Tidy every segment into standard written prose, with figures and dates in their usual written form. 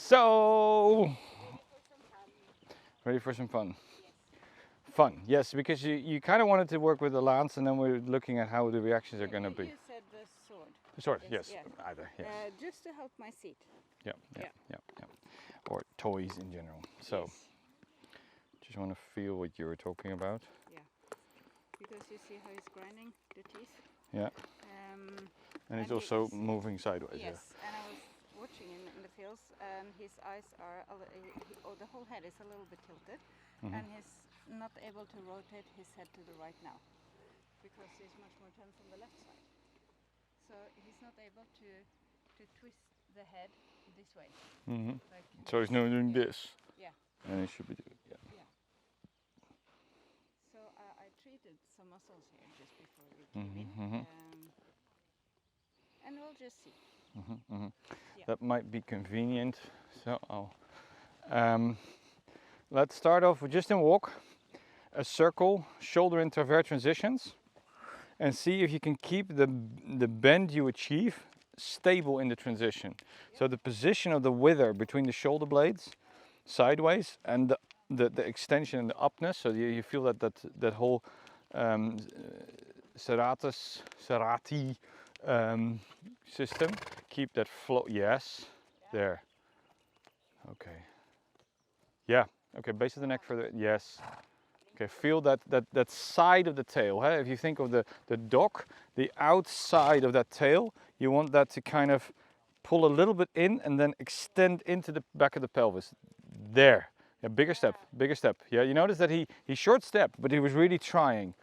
So, ready for some fun? Fun, yes, because you kind of wanted to work with the lance, and then we're looking at how the reactions are going to be. You said the sword. The sword, Yes, yes, yeah. either, yes. Just to help my seat. Yeah. Or toys in general. So, Yes. just want to feel what you were talking about. Yeah. Because you see how he's grinding the teeth. Yeah. And he's he also is- moving sideways. Yes, and I was watching him in the fields, and his eyes are, the whole head is a little bit tilted, and he's not able to rotate his head to the right now, because he's much more tense on the left side. So he's not able to twist the head this way. Like So he's now doing this. Yeah. And he should be doing, yeah. So I treated some muscles here just before we came in, and we'll just see. Yeah. That might be convenient. So let's start off with just in walk, a circle, shoulder and travers transitions, and see if you can keep the bend you achieve stable in the transition. So the position of the wither between the shoulder blades, sideways, and the extension and the upness. So you feel that whole serrati system. Keep that flow. Yes, there. Okay. Yeah. Okay. Base of the neck further. Yes. Okay. Feel that side of the tail. If you think of the dog, the outside of that tail, you want that to kind of pull a little bit in and then extend into the back of the pelvis. There. Yeah. Bigger step. Bigger step. Yeah. You notice that he short stepped, but he was really trying.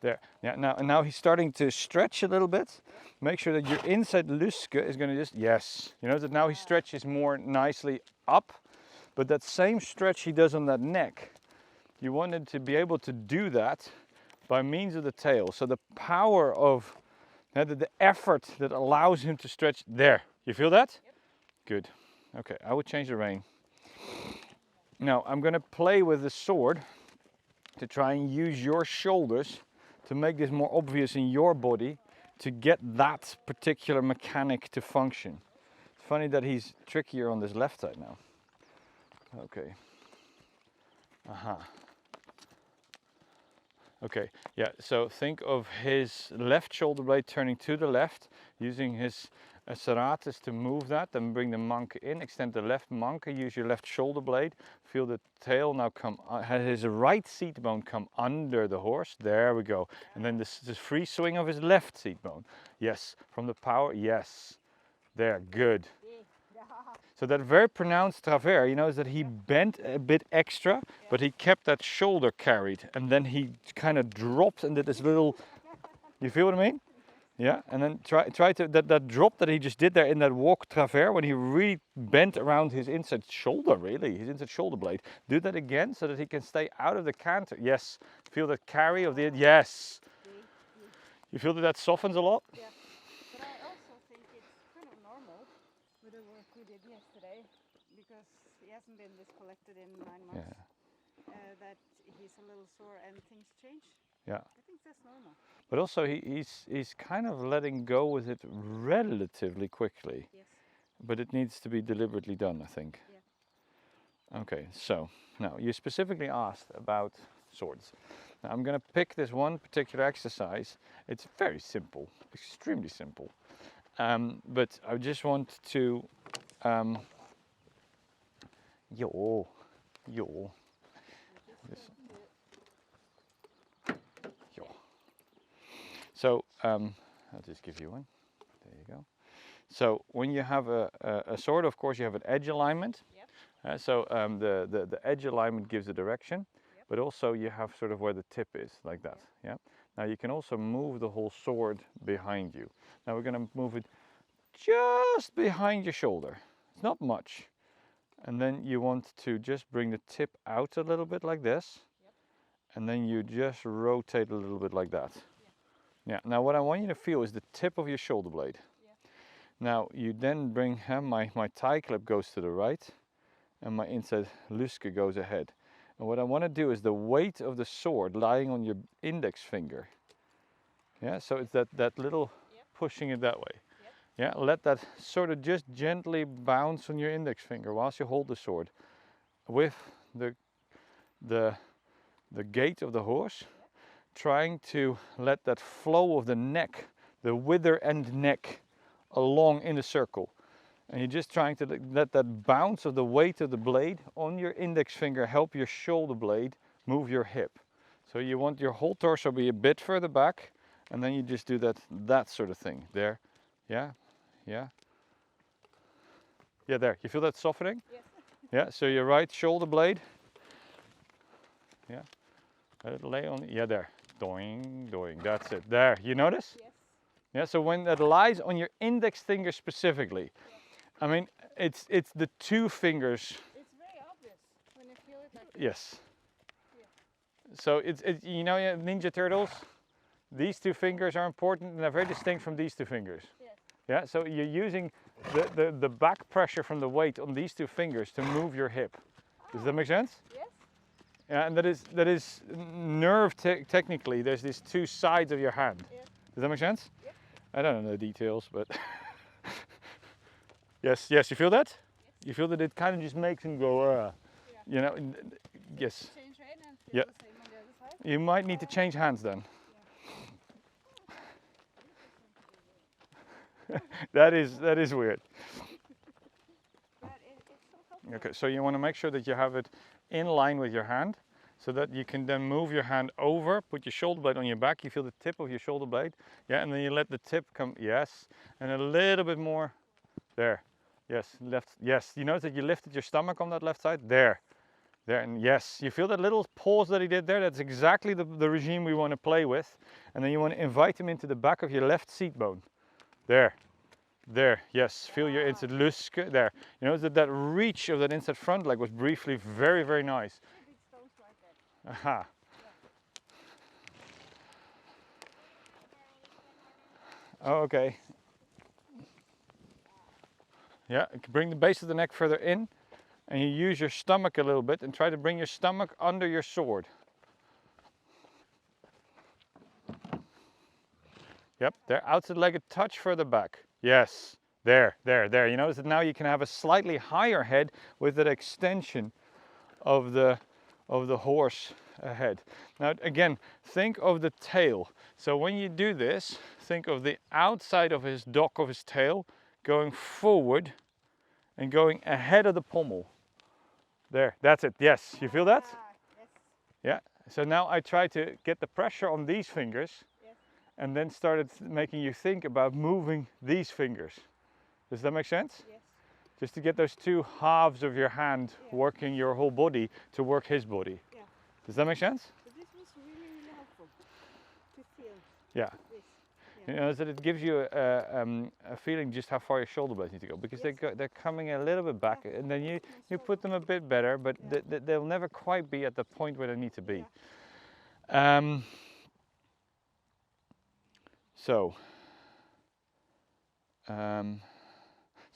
There. Yeah. Now he's starting to stretch a little bit. Make sure that your inside luske is going to just, yes. You know that now he stretches more nicely up, but that same stretch he does on that neck, you wanted to be able to do that by means of the tail. So the power of the effort that allows him to stretch there. You feel that? Yep. Good. Okay, I would change the rein. Now I'm going to play with the sword to try and use your shoulders to make this more obvious in your body, to get that particular mechanic to function. It's funny that he's trickier on this left side now. Okay. Okay, yeah, so think of his left shoulder blade turning to the left, using his serratus to move that, then bring the manke in, extend the left manke, use your left shoulder blade, feel the tail now come, his right seat bone come under the horse, there we go. And then this free swing of his left seat bone. Yes, from the power, yes. There, good. So that very pronounced travers, you notice that he bent a bit extra, but he kept that shoulder carried, and then he kind of dropped and did this little, you feel what I mean? Yeah, and then try to, that drop that he just did there in that walk travers, when he really bent around his inside shoulder, really, his inside shoulder blade. Do that again so that he can stay out of the canter. Yes, feel that carry of the, yes. You feel that softens a lot? Yeah. But I also think it's kind of normal with the work we did yesterday, because he hasn't been this collected in 9 months, that he's a little sore and things change. Yeah. I think that's normal. But also he's kind of letting go with it relatively quickly. Yes. But it needs to be deliberately done, I think. Yeah. Okay, so now you specifically asked about swords. Now I'm going to pick this one particular exercise. It's very simple, extremely simple. But I just want to So I'll just give you one. There you go. So when you have a sword, of course, you have an edge alignment. Yep. So the edge alignment gives the direction, but also you have sort of where the tip is, like that. Yeah. Now you can also move the whole sword behind you. Now we're going to move it just behind your shoulder. It's not much. And then you want to just bring the tip out a little bit like this. And then you just rotate a little bit like that. Yeah. Now what I want you to feel is the tip of your shoulder blade. Now you then bring my tie clip goes to the right, and my inside luske goes ahead. And what I want to do is the weight of the sword lying on your index finger. Yeah, so it's that little pushing it that way. Yeah, let that sort of just gently bounce on your index finger whilst you hold the sword, with the gait of the horse, trying to let that flow of the neck, the wither end neck, along in a circle. And you're just trying to let that bounce of the weight of the blade on your index finger help your shoulder blade move your hip. So you want your whole torso be a bit further back, and then you just do that sort of thing. There, yeah, yeah. Yeah, there. You feel that softening? Yes. Yeah, so your right shoulder blade. Yeah. Let it lay on. Yeah, there. Doing, doing. That's it. There. You notice? Yes. Yeah, so when that lies on your index finger specifically, I mean, it's the two fingers. It's very obvious when you feel it like this. Yes. Yeah. So it's you know, yeah, Ninja Turtles, these two fingers are important and they're very distinct from these two fingers. Yes. Yeah, so you're using the back pressure from the weight on these two fingers to move your hip. Does that make sense? Yes. Yeah, and that is nerve technically. There's these two sides of your hand. Yes. Does that make sense? Yep. I don't know the details, but yes, yes. You feel that? Yes. You feel that it kind of just makes him go, Yeah. you know? Yes. Change hand and feel Yeah. the same on the other side. You might need to change hands then. That is weird. But it's so helpful. Okay, so you want to make sure that you have it in line with your hand, so that you can then move your hand over, put your shoulder blade on your back. You feel the tip of your shoulder blade, yeah, and then you let the tip come, yes, and a little bit more, there, yes, left, yes. You notice that you lifted your stomach on that left side, there, and yes, you feel that little pause that he did there. That's exactly the regime we want to play with, and then you want to invite him into the back of your left seat bone, there. There, yes, feel your inside luske, there. You know that reach of that inside front leg was briefly very, very nice. Big stones like that. Aha. Oh, okay. Yeah, bring the base of the neck further in, and you use your stomach a little bit and try to bring your stomach under your sword. Yep, there, outside leg a touch further back. Yes, there. You notice that now you can have a slightly higher head with that extension of the horse ahead. Now again, think of the tail. So when you do this, think of the outside of his dock of his tail going forward and going ahead of the pommel. There, that's it. Yes, you feel that? Yes. Yeah. So now I try to get the pressure on these fingers. Yes. And then started making you think about moving these fingers. Does that make sense? Yes. Just to get those two halves of your hand Yeah. working your whole body to work his body. Yeah. Does that make sense? But this was really, really helpful to feel Yeah. this. You know, that it gives you a feeling just how far your shoulder blades need to go, because Yes. they're coming a little bit back, and then you put them a bit better, but they'll never quite be at the point where they need to be. Yeah. So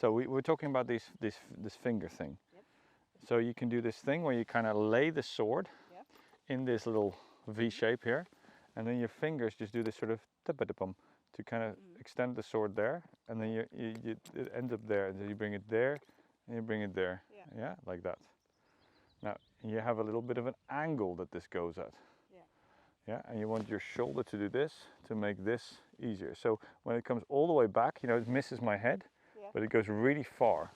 we're talking about this finger thing. Yep. So you can do this thing where you kind of lay the sword Yep. in this little V shape here, and then your fingers just do this sort of tap-a-tap-um to kind of extend the sword there, and then it ends up there, and then you bring it there, and you bring it there, yeah, like that. Now you have a little bit of an angle that this goes at. Yeah, and you want your shoulder to do this to make this easier. So when it comes all the way back, you know, it misses my head, but it goes really far.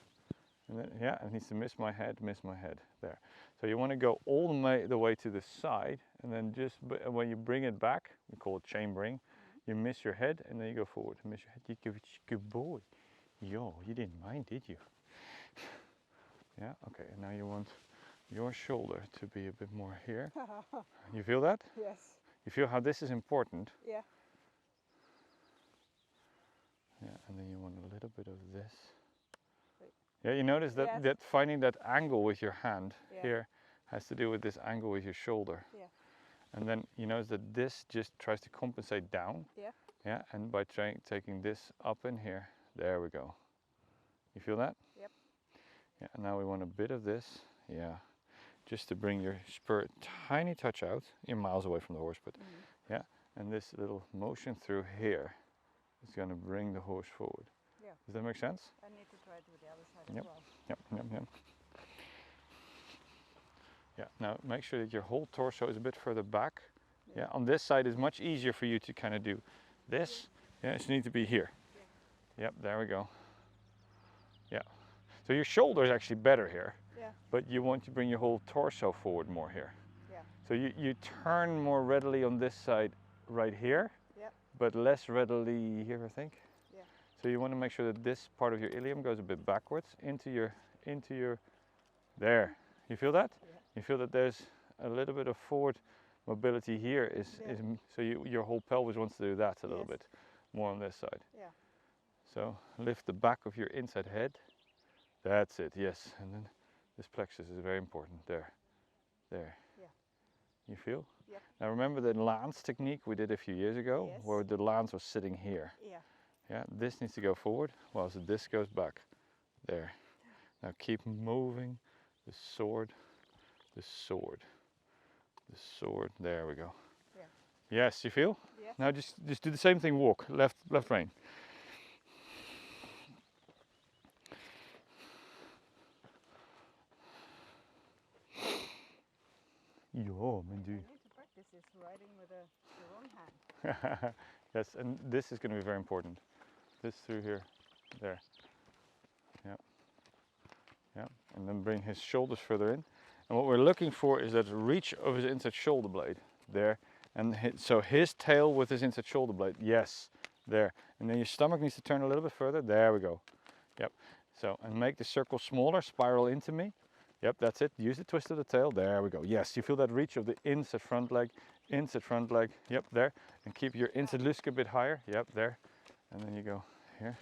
And then, yeah, it needs to miss my head, there. So you want to go all the way to the side, and then just when you bring it back, we call it chambering, you miss your head, and then you go forward. Miss your head, you go, good boy. Yo, you didn't mind, did you? Yeah, okay, and now you want your shoulder to be a bit more here. You feel that? Yes. You feel how this is important? Yeah. Yeah, and then you want a little bit of this. Yeah, you notice that finding that angle with your hand here has to do with this angle with your shoulder. Yeah. And then you notice that this just tries to compensate down. Yeah. Yeah, and by taking this up in here, there we go. You feel that? Yep. Yeah, and now we want a bit of this. Yeah. Just to bring your spur a tiny touch out. You're miles away from the horse, but yeah. And this little motion through here is going to bring the horse forward. Yeah. Does that make sense? I need to try it with the other side Yep. as well. Yep. Yeah, now make sure that your whole torso is a bit further back. Yeah, on this side is much easier for you to kind of do this. Yeah, it need to be here. Yeah. Yep, there we go. Yeah. So your shoulder is actually better here. Yeah. But you want to bring your whole torso forward more here. Yeah. So you turn more readily on this side right here, Yeah. but less readily here, I think. Yeah. So you want to make sure that this part of your ilium goes a bit backwards into your, there. You feel that? Yeah. You feel that there's a little bit of forward mobility here so your whole pelvis wants to do that a little bit more on this side. Yeah. So lift the back of your inside head. That's it, yes. And then this plexus is very important. There. Yeah. You feel? Yep. Now remember the lance technique we did a few years ago, Yes. where the lance was sitting here. Yeah. Yeah, this needs to go forward, whilst this goes back. There. Now keep moving the sword, the sword, the sword. There we go. Yeah. Yes, you feel? Yes. Now just do the same thing. Walk left rein. Jo, men du. I need to practice this riding with the wrong hand. Yes, and this is going to be very important. This through here, there. Yeah, and then bring his shoulders further in. And what we're looking for is that reach of his inside shoulder blade, there. And so his tail with his inside shoulder blade, yes, there. And then your stomach needs to turn a little bit further, there we go. Yep, so, and make the circle smaller, spiral into me. Yep, that's it, use the twist of the tail, there we go. Yes, you feel that reach of the inside front leg, yep, there. And keep your inside lusk a bit higher, yep, there. And then you go here,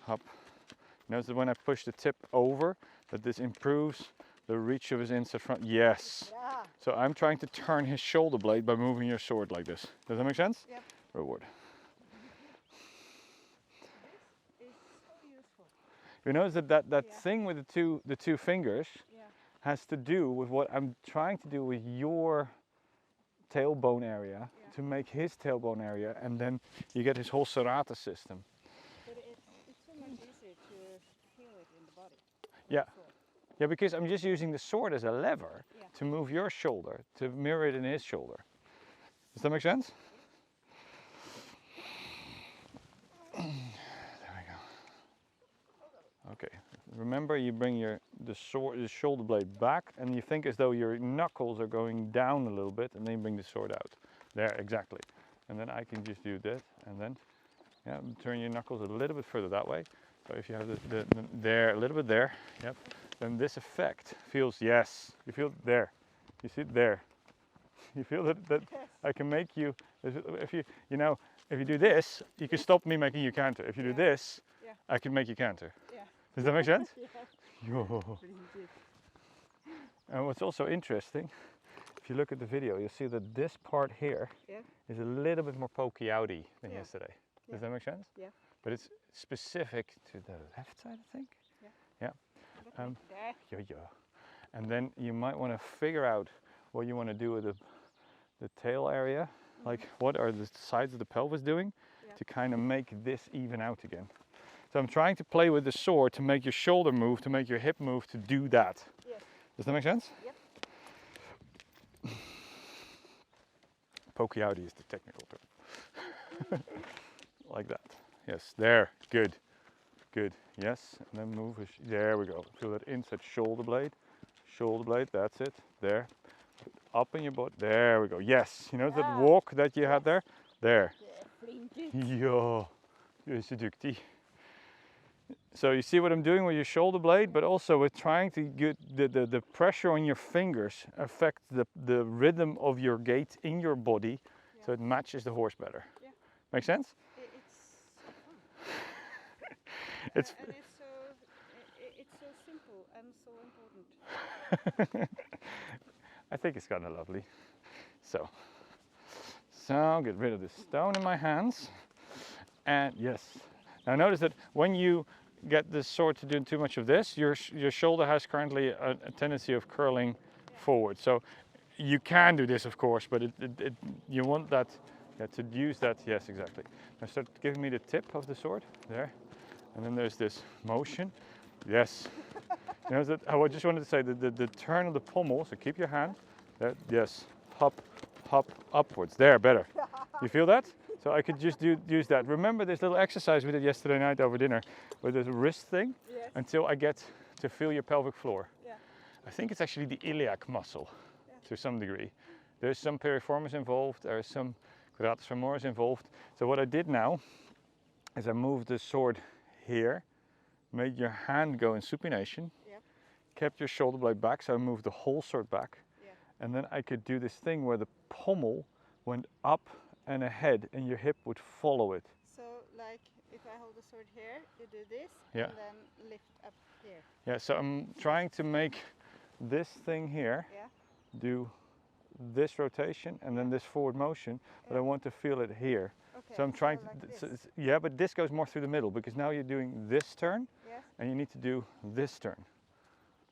hop. Notice that when I push the tip over, that this improves the reach of his inside front. Yes. Yeah. So I'm trying to turn his shoulder blade by moving your sword like this. Does that make sense? Yep. Reward. This is so useful. You notice that thing with the two fingers Yeah. has to do with what I'm trying to do with your tailbone area to make his tailbone area, and then you get his whole serrata system. But it's so much easier to feel it in the body. Yeah. Yeah, because I'm just using the sword as a lever to move your shoulder, to mirror it in his shoulder. Does that make sense? There we go. Okay. Remember, you bring the shoulder blade back, and you think as though your knuckles are going down a little bit, and then you bring the sword out. There, exactly. And then I can just do this, and then turn your knuckles a little bit further that way. So if you have the there, a little bit there, yep. Then this effect feels, yes, you feel there. You see it there. You feel that I can make you, if you do this, you can stop me making you counter. If you do this, I can make you counter. Yeah. Does that make sense? Yeah. Yo. And what's also interesting, if you look at the video, you'll see that this part here is a little bit more pokey outy than yesterday. Does that make sense? Yeah. But it's specific to the left side, I think. Yeah. Yeah. And then you might want to figure out what you want to do with the tail area. Like, what are the sides of the pelvis doing to kind of make this even out again. So I'm trying to play with the sword to make your shoulder move, to make your hip move, to do that. Yes. Does that make sense? Yep. Pokey outy is the technical term. Like that. Yes, there. Good. Good. Yes, and then move. There we go. Feel that inside shoulder blade. Shoulder blade, that's it. There. Up in your butt. There we go. Yes. You know that walk that you had there? There. Ja, du is zo duktig. So you see what I'm doing with your shoulder blade, but also with trying to get the pressure on your fingers affect the rhythm of your gait in your body, so it matches the horse better. Yeah. Make sense? It's so fun. It's so simple and so important. I think it's kind of lovely. So get rid of the stone in my hands. And yes. Now notice that when you get the sword to do too much of this, your shoulder has currently a tendency of curling forward. So you can do this, of course, but you want that to use that. Yes, exactly. Now start giving me the tip of the sword there, and then there's this motion. Yes. You know, that, I just wanted to say the turn of the pommel, so keep your hand. There, yes. Hop, hop, upwards. There, better. You feel that? So I could just use that. Remember this little exercise we did yesterday night over dinner with this wrist thing? Yes. Until I get to feel your pelvic floor. Yeah. I think it's actually the iliac muscle to some degree. There's some piriformis involved, there's some quadratus femoris involved. So what I did now is I moved the sword here, made your hand go in supination, Yep. kept your shoulder blade back, so I moved the whole sword back. Yeah. And then I could do this thing where the pommel went up and ahead and your hip would follow it. So like if I hold the sword here, you do this Yeah. and then lift up here. Yeah, so I'm trying to make this thing here Yeah. do this rotation and then this forward motion, but I want to feel it here. Okay. So I'm trying like to, this. yeah, but this goes more through the middle because now you're doing this turn Yes. and you need to do this turn.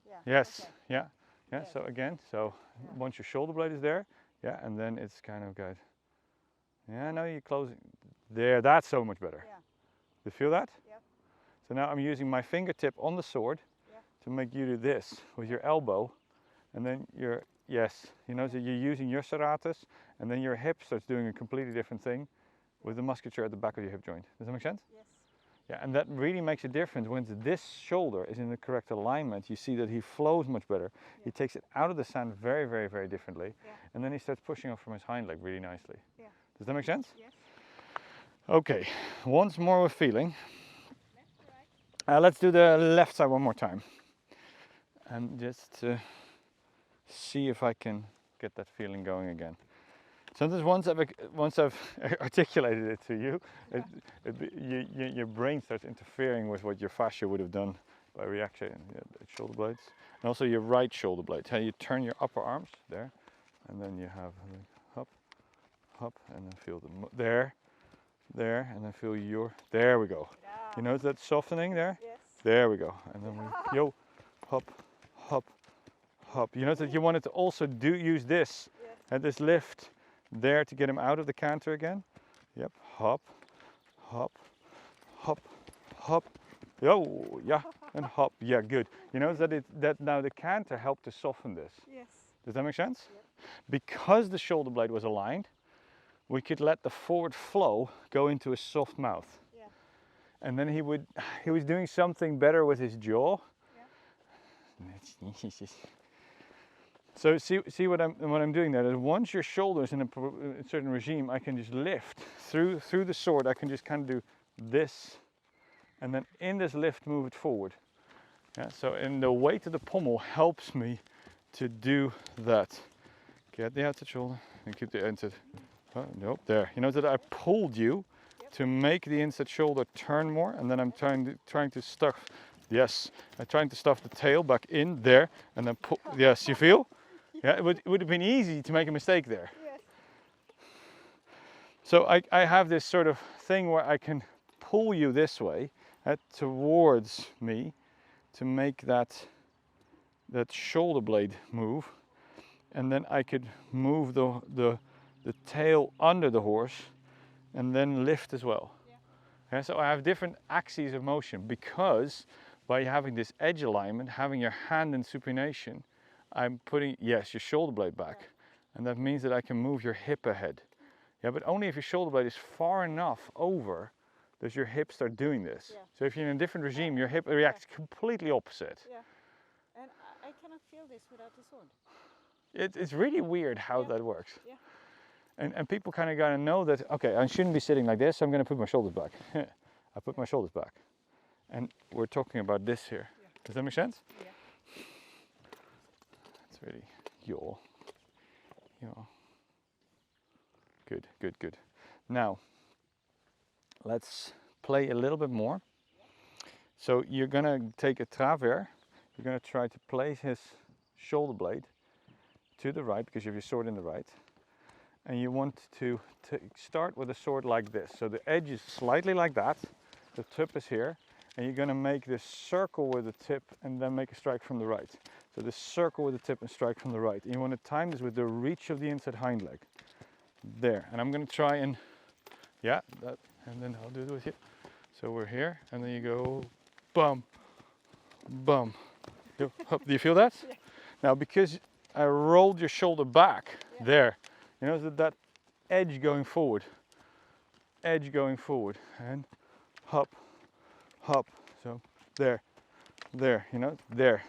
Yeah. Yes, Okay. yeah, yeah. Okay. So again, so Yeah. once your shoulder blade is there, yeah, and then it's kind of good. Yeah, now you're closing. There, that's so much better. Yeah. You feel that? Yep. So now I'm using my fingertip on the sword Yeah. to make you do this with your elbow, and then your, yes, you know, so you're using your serratus, and then your hip starts doing a completely different thing with the musculature at the back of your hip joint. Does that make sense? Yes. Yeah, and that really makes a difference when this shoulder is in the correct alignment. You see that he flows much better. He takes it out of the sand very, very, very differently, Yeah. and then he starts pushing off from his hind leg really nicely. Yeah. Does that make sense? Yes. Okay, once more with feeling. Left, right. Let's do the left side one more time. And just see if I can get that feeling going again. Sometimes once I've articulated it to you, your brain starts interfering with what your fascia would have done by reaction. Yeah, the shoulder blades. And also your right shoulder blade. How you turn your upper arms, there. And then you have hop, hop, and then feel there, and then feel your, there we go. Yeah. You notice that softening there? Yes. There we go. And then we, yo, hop, hop, hop. You notice that you wanted to also use this, Yes. and this lift there to get him out of the canter again. Yep, hop, hop, hop, hop. Yo, yeah, and hop. Yeah, good. You notice that now the canter helped to soften this. Yes. Does that make sense? Yep. Because the shoulder blade was aligned, we could let the forward flow go into a soft mouth. Yeah. And then he was doing something better with his jaw. Yeah. So see what I'm doing there is once your shoulders in a certain regime, I can just lift through the sword. I can just kind of do this, and then in this lift move it forward. Yeah. So in the weight of the pommel helps me to do that. Get the outside shoulder and keep the inside. Oh, nope, there. You know that I pulled you to make the inside shoulder turn more, and then I'm trying to stuff. Yes, I'm trying to stuff the tail back in there, and then pull. Yes, you feel? Yeah, it would have been easy to make a mistake there. Yes. So I have this sort of thing where I can pull you this way towards me to make that shoulder blade move, and then I could move the tail under the horse and then lift as well. Yeah, so I have different axes of motion because by having this edge alignment, having your hand in supination, I'm putting, yes, your shoulder blade back. And that means that I can move your hip ahead. Yeah, but only if your shoulder blade is far enough over does your hip start doing this. Yeah. So if you're in a different regime, your hip reacts completely opposite. Yeah. And I cannot feel this without the sword. It's really weird how that works. Yeah. And people kind of got to know that, okay, I shouldn't be sitting like this, so I'm going to put my shoulders back. I put my shoulders back. And we're talking about this here. Yeah. Does that make sense? Yeah. It's really yaw. Good, good, good. Now, let's play a little bit more. So you're going to take a travers. You're going to try to place his shoulder blade to the right because you have your sword in the right. And you want to start with a sword like this. So the edge is slightly like that. The tip is here. And you're going to make this circle with the tip and then make a strike from the right. So this circle with the tip and strike from the right. And you want to time this with the reach of the inside hind leg. There. And I'm going to try and, yeah, that, and then I'll do it with you. So we're here, and then you go, bum, bum. Up. Do you feel that? Yeah. Now, because I rolled your shoulder back, Yeah. there, you know that edge going forward, and hop, hop. So there, you know, there.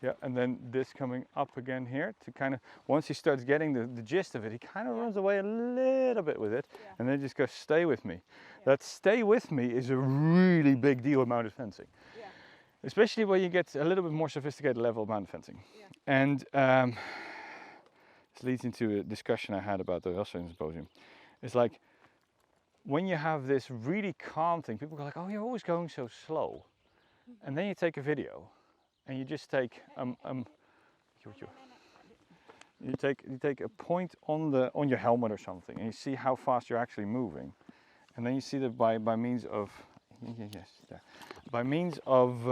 Yeah, and then this coming up again here to kind of, once he starts getting the gist of it, he kind of runs away a little bit with it, and then just goes, stay with me. That stay with me is a really big deal in mounted fencing. Yeah. Especially when you get a little bit more sophisticated level of mounted fencing. Yeah. And this leads into a discussion I had about the Russian symposium. It's like, when you have this really calm thing, people go like, oh, you're always going so slow. And then you take a video, and you just take you take a point on your helmet or something, and you see how fast you're actually moving, and then you see that by means of by means of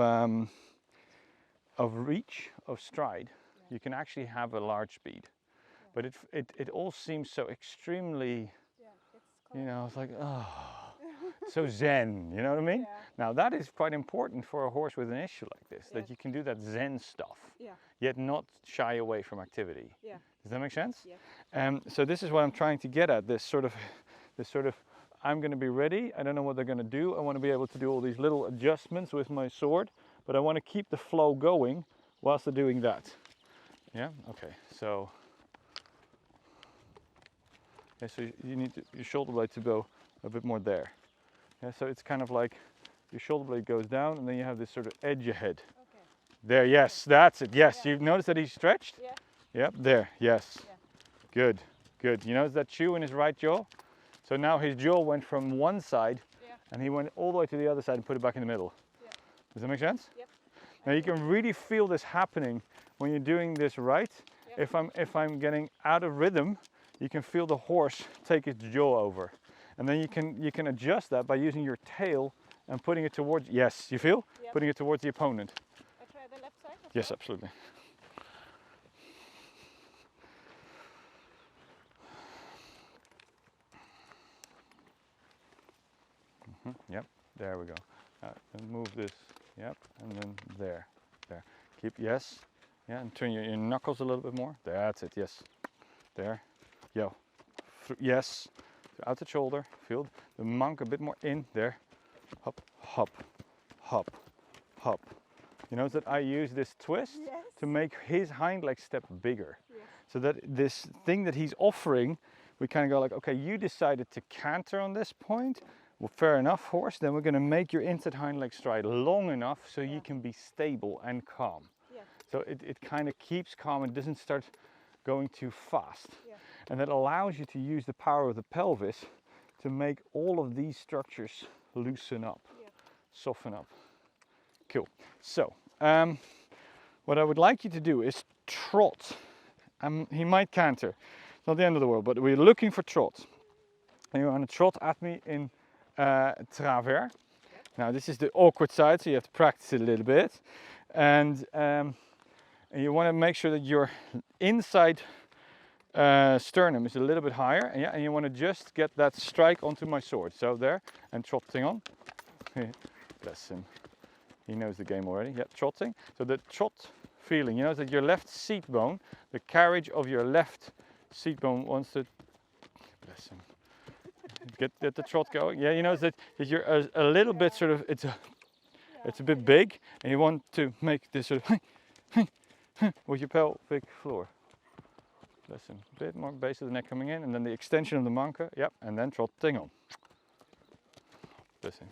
reach of stride, you can actually have a large speed, but it all seems so extremely, you know, it's like, oh, so zen, you know what I mean? Yeah. Now that is quite important for a horse with an issue like this, that you can do that zen stuff, yet not shy away from activity. Yeah. Does that make sense? Yeah. So this is what I'm trying to get at, this sort of, I'm going to be ready, I don't know what they're going to do, I want to be able to do all these little adjustments with my sword, but I want to keep the flow going whilst they're doing that. Yeah, okay, so, yeah, so you need your shoulder blade to go a bit more there. Yeah, so it's kind of like your shoulder blade goes down, and then you have this sort of edge ahead. Okay. There, yes, that's it. Yes, you've noticed that he's stretched? Yeah. Yep, there, yes. Yeah. Good, good. You notice that chew in his right jaw? So now his jaw went from one side, and he went all the way to the other side and put it back in the middle. Yeah. Does that make sense? Yep. Now you can really feel this happening when you're doing this right. Yep. If I'm getting out of rhythm, you can feel the horse take its jaw over. And then you can adjust that by using your tail and putting it towards, yes, you feel? Yep. Putting it towards the opponent. I try the left side? Yes, absolutely. Yep, there we go. And move this, yep, and then there. Keep, yes, yeah, and turn your knuckles a little bit more. That's it, yes. There, yo, yes. Out the shoulder, feel the monk a bit more in, there. Hop, hop, hop, hop. You notice that I use this twist to make his hind leg step bigger. Yes. So that this thing that he's offering, we kind of go like, okay, you decided to canter on this point. Well, fair enough, horse. Then we're going to make your inside hind leg stride long enough so you can be stable and calm. Yeah. So it kind of keeps calm and doesn't start going too fast. Yeah. And that allows you to use the power of the pelvis to make all of these structures loosen up, soften up. Cool. So, what I would like you to do is trot. He might canter. It's not the end of the world, but we're looking for trot. And you're going to trot at me in travers. Now, this is the awkward side, so you have to practice it a little bit. And you want to make sure that your inside sternum is a little bit higher, and you want to just get that strike onto my sword. So there, and trotting on. Bless him. He knows the game already. Yeah, trotting. So the trot feeling, you know that your left seat bone, the carriage of your left seat bone wants to, bless him, get the trot going. Yeah, you know that you're a little bit sort of, it's a bit big, and you want to make this sort of with your pelvic floor. Bless him. A bit more base of the neck coming in, and then the extension of the manka. Yep, and then trotting on. Bless him.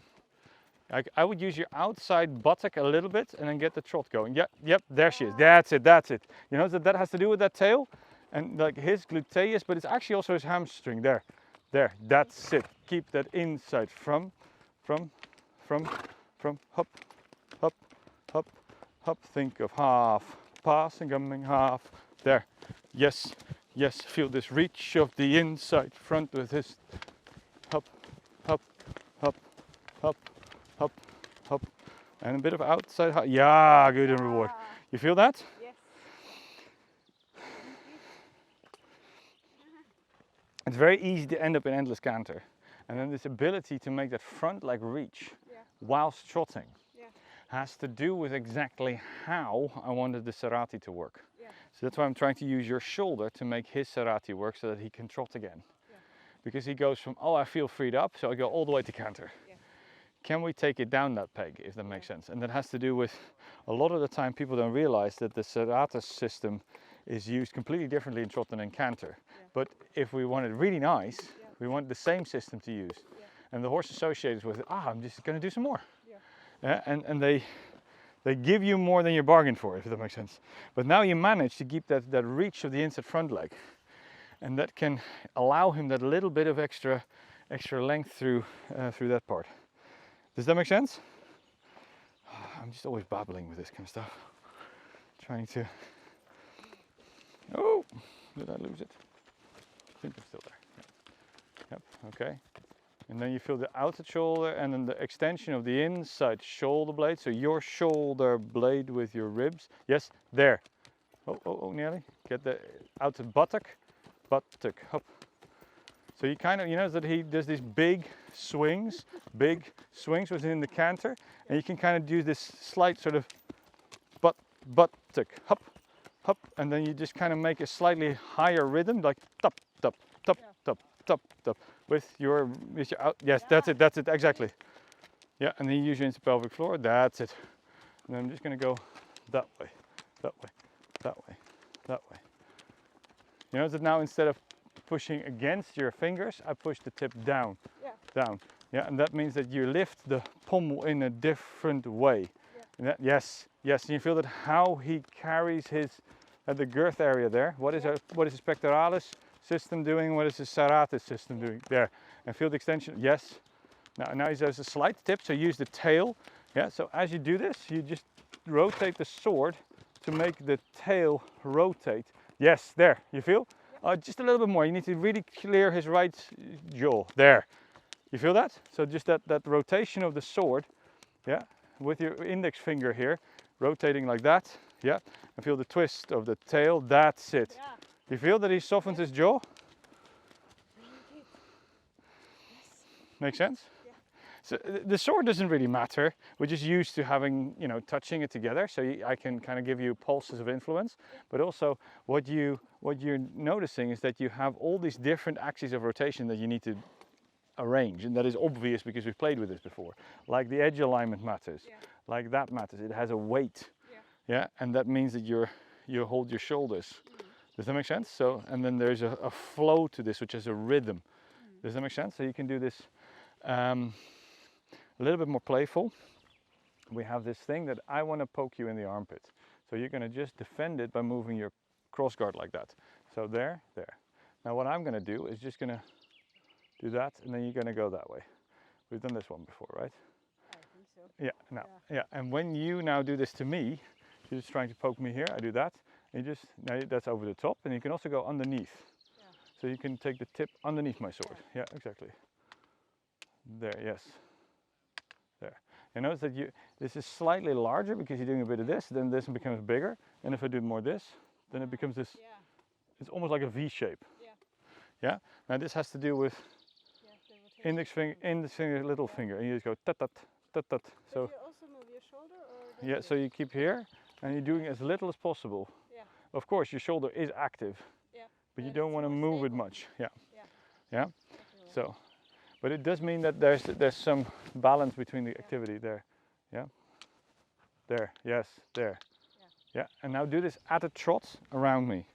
I would use your outside buttock a little bit and then get the trot going. Yep, there she is. That's it. You know that has to do with that tail and like his gluteus, but it's actually also his hamstring. There, that's it. Keep that inside from, hop, hop, hop, hop. Think of half, passing, coming half. There, yes, feel this reach of the inside front with his hop, hop, hop, hop. Hop, hop, and a bit of outside hop. Yeah, good and reward. You feel that? Yes. It's very easy to end up in endless canter. And then this ability to make that front leg reach Yeah. whilst trotting Yeah. has to do with exactly how I wanted the serrati to work. Yeah. So that's why I'm trying to use your shoulder to make his serrati work so that he can trot again. Yeah. Because he goes from, oh, I feel freed up, so I go all the way to canter. Yeah. Can we take it down that peg, if that makes sense? And that has to do with, a lot of the time people don't realize that the serrata system is used completely differently in trot and in canter. Yeah. But if we want it really nice, Yeah. we want the same system to use. Yeah. And the horse associates with, I'm just going to do some more. Yeah. And they give you more than you bargained for, if that makes sense. But now you manage to keep that reach of the inside front leg. And that can allow him that little bit of extra length through that part. Does that make sense? I'm just always babbling with this kind of stuff. Trying to... Oh, did I lose it? I think it's still there. Yep, okay. And then you feel the outer shoulder and then the extension of the inside shoulder blade. So your shoulder blade with your ribs. Yes, there. Oh, nearly. Get the outer buttock. Hop. So you kind of, you notice that he does these big swings within the canter. And you can kind of do this slight sort of buttock, hop. And then you just kind of make a slightly higher rhythm, like top, top, top, top, top, top. With your out. Yes, that's it, exactly. Yeah, and then you use your into pelvic floor, that's it. And then I'm just gonna go that way, that way, that way, that way. You notice that now instead of pushing against your fingers, I push the tip down, down. Yeah, and that means that you lift the pommel in a different way. Yeah. And that, yes, and you feel that how he carries his, the girth area there. What is the pectoralis system doing? What is the serratus system doing? There. And feel the extension. Yes. Now he does a slight tip, so use the tail. Yeah. So as you do this, you just rotate the sword to make the tail rotate. Yes. There. You feel? Just a little bit more. You need to really clear his right jaw. There. You feel that? So just that rotation of the sword. Yeah. With your index finger here, rotating like that. Yeah. And feel the twist of the tail. That's it. Yeah. You feel that he softens his jaw? Yes. Makes sense? Yeah. So the sword doesn't really matter. We're just used to having, touching it together. So I can kind of give you pulses of influence. But also what you're noticing is that you have all these different axes of rotation that you need to arrange. And that is obvious because we've played with this before. Like the edge alignment matters. Yeah. Like that matters. It has a weight. Yeah. Yeah. And that means that you hold your shoulders. Does that make sense? So, and then there's a flow to this, which is a rhythm. Does that make sense? So you can do this a little bit more playful. We have this thing that I want to poke you in the armpit. So you're going to just defend it by moving your cross guard like that. So there. Now what I'm going to do is just going to do that, and then you're going to go that way. We've done this one before, right? I think so. Yeah, yeah. And when you now do this to me, you're just trying to poke me here, I do that. And you just, now that's over the top, and you can also go underneath. Yeah. So you can take the tip underneath my sword. Yeah, exactly. There, yes. There. You notice that this is slightly larger because you're doing a bit of this, then this becomes bigger. And if I do more this, then it becomes this, it's almost like a V shape. Yeah. Yeah? Now this has to do with The index finger, little finger, and you just go tat tat tat tat. So you also move your shoulder, or yeah, so you keep here, and you're doing as little as possible. Yeah. Of course, your shoulder is active, but you don't want to move it much. Yeah. So, but it does mean that there's some balance between the activity there. Yeah. There. Yes. There. Yeah. And now do this at a trot around me.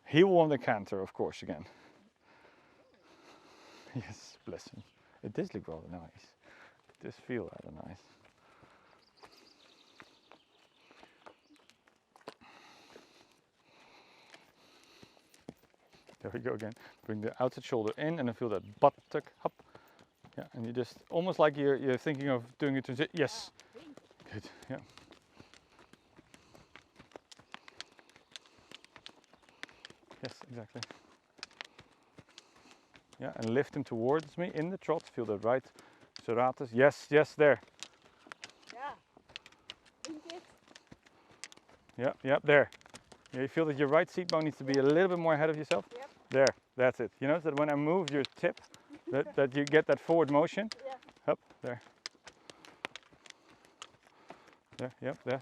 He will want the canter, of course, again. Yes, bless him. It does look rather nice. It does feel rather nice. There we go again. Bring the outside shoulder in and then feel that buttock up. Yeah, and you just almost like you're thinking of doing a transition. Yes. Good. Yeah. Yes, exactly. Yeah, and lift him towards me in the trot. Feel the right serratus. Yes, there. Yeah. Think it. Yeah, there. Yeah, you feel that your right seat bone needs to be a little bit more ahead of yourself? Yep. There, that's it. You notice that when I move your tip, that you get that forward motion. Yeah. Up there. There. Yep. There.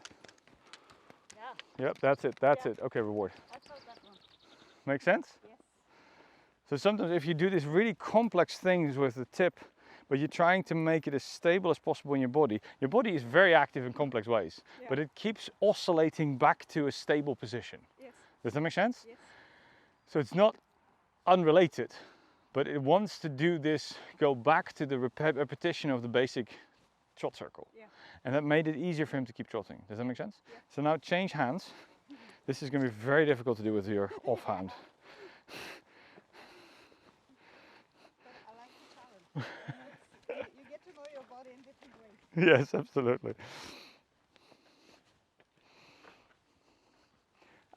Yeah. Yep. That's it. That's Yeah. it. Okay. Reward. I felt that one. Make sense? Yes. So sometimes if you do these really complex things with the tip, but you're trying to make it as stable as possible in your body is very active in complex ways, Yeah. but it keeps oscillating back to a stable position. Yes. Does that make sense? Yes. So it's not unrelated, but it wants to do this, go back to the repetition of the basic trot circle. Yeah. And that made it easier for him to keep trotting. Does that make sense? Yeah. So now change hands. This is going to be very difficult to do with your offhand. But I like the challenge. And you get to know your body in different ways. Yes, absolutely.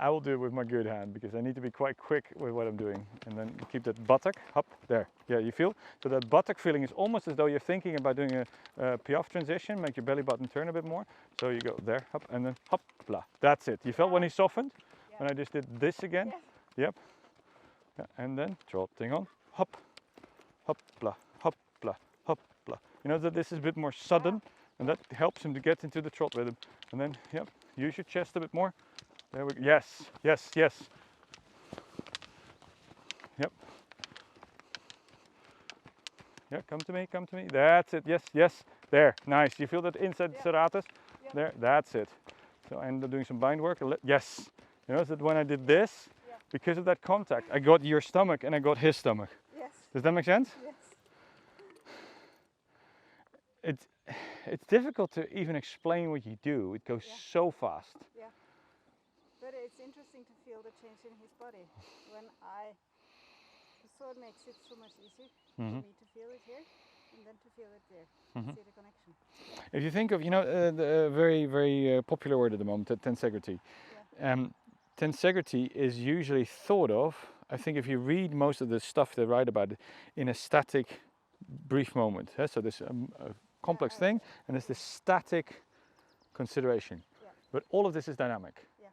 I will do it with my good hand because I need to be quite quick with what I'm doing. And then keep that buttock up there. Yeah, you feel? So that buttock feeling is almost as though you're thinking about doing a Piaf transition, make your belly button turn a bit more. So you go there, up, and then hop, blah. That's it. You felt when he softened? Yeah. When I just did this again? Yes. Yep. Yeah, and then trotting on. Hop, hop, blah, hop, blah, hop, blah. You know that this is a bit more sudden, and that helps him to get into the trot rhythm. And then, yep, use your chest a bit more. There we go. Yes, yes, yes. Yep. Yeah, come to me, come to me. That's it. Yes, yes. There. Nice. You feel that inside serratus? Yeah. There. That's it. So I'm doing some bind work. Yes. You notice that when I did this, because of that contact, I got your stomach and I got his stomach. Yes. Does that make sense? Yes. It's difficult to even explain what you do. It goes so fast. Yeah. But it's interesting to feel the change in his body. So it makes it so much easier for me to feel it here and then to feel it there. See the connection. If you think of, the very, very popular word at the moment, tensegrity. Yeah. Tensegrity is usually thought of, I think if you read most of the stuff they write about it, in a static, brief moment. So there's a complex thing and there's this static consideration. Yeah. But all of this is dynamic. Yeah.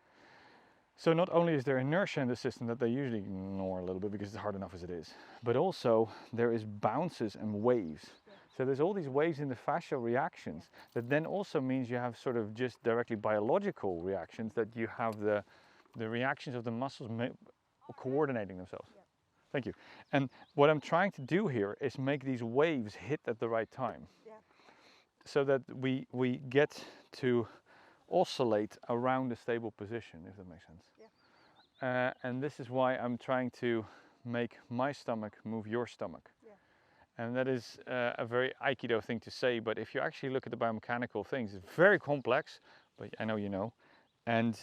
So not only is there inertia in the system that they usually ignore a little bit because it's hard enough as it is, but also there is bounces and waves. Yeah. So there's all these waves in the fascial reactions that then also means you have sort of just directly biological reactions, that you have the reactions of the muscles coordinating themselves. Yeah. Thank you. And what I'm trying to do here is make these waves hit at the right time. Yeah. So that we get to oscillate around a stable position, if that makes sense. Yeah. And this is why I'm trying to make my stomach move your stomach. Yeah. And that is a very Aikido thing to say, but if you actually look at the biomechanical things, it's very complex, but I know you know, and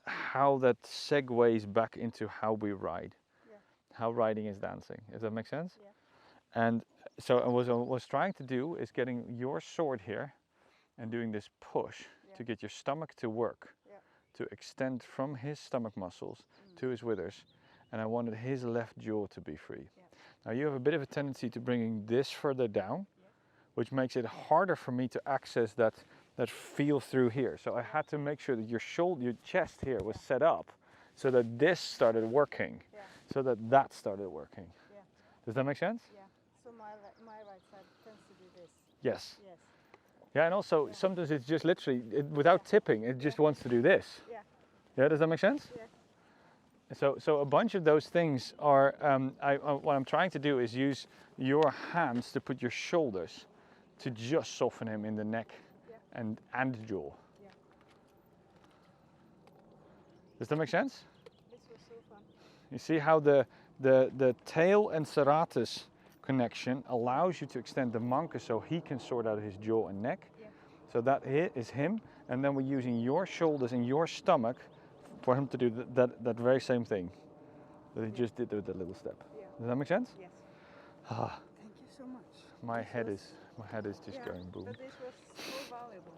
how that segues back into how we ride, how riding is dancing, if that makes sense. Yeah. And so what I was trying to do is getting your sword here and doing this push to get your stomach to work, to extend from his stomach muscles to his withers, and I wanted his left jaw to be free. Now you have a bit of a tendency to bringing this further down, which makes it harder for me to access that feel through here. So I had to make sure that your shoulder, your chest here was set up so that this started working, so that started working. Yeah. Does that make sense? Yeah. So my right side tends to do this. Yes. Yes. Yeah, and also sometimes it's just literally, without tipping, it just wants to do this. Yeah. Yeah, does that make sense? Yeah. So a bunch of those things are, what I'm trying to do is use your hands to put your shoulders to just soften him in the neck and jaw. Yeah. Does that make sense? This was so fun. You see how the tail and serratus connection allows you to extend the manka so he can sort out his jaw and neck. Yeah. So that is him, and then we're using your shoulders and your stomach for him to do that very same thing that he just did with that little step. Yeah. Does that make sense? Yes. Ah, Thank you so much. my head is just going boom. But this was so valuable.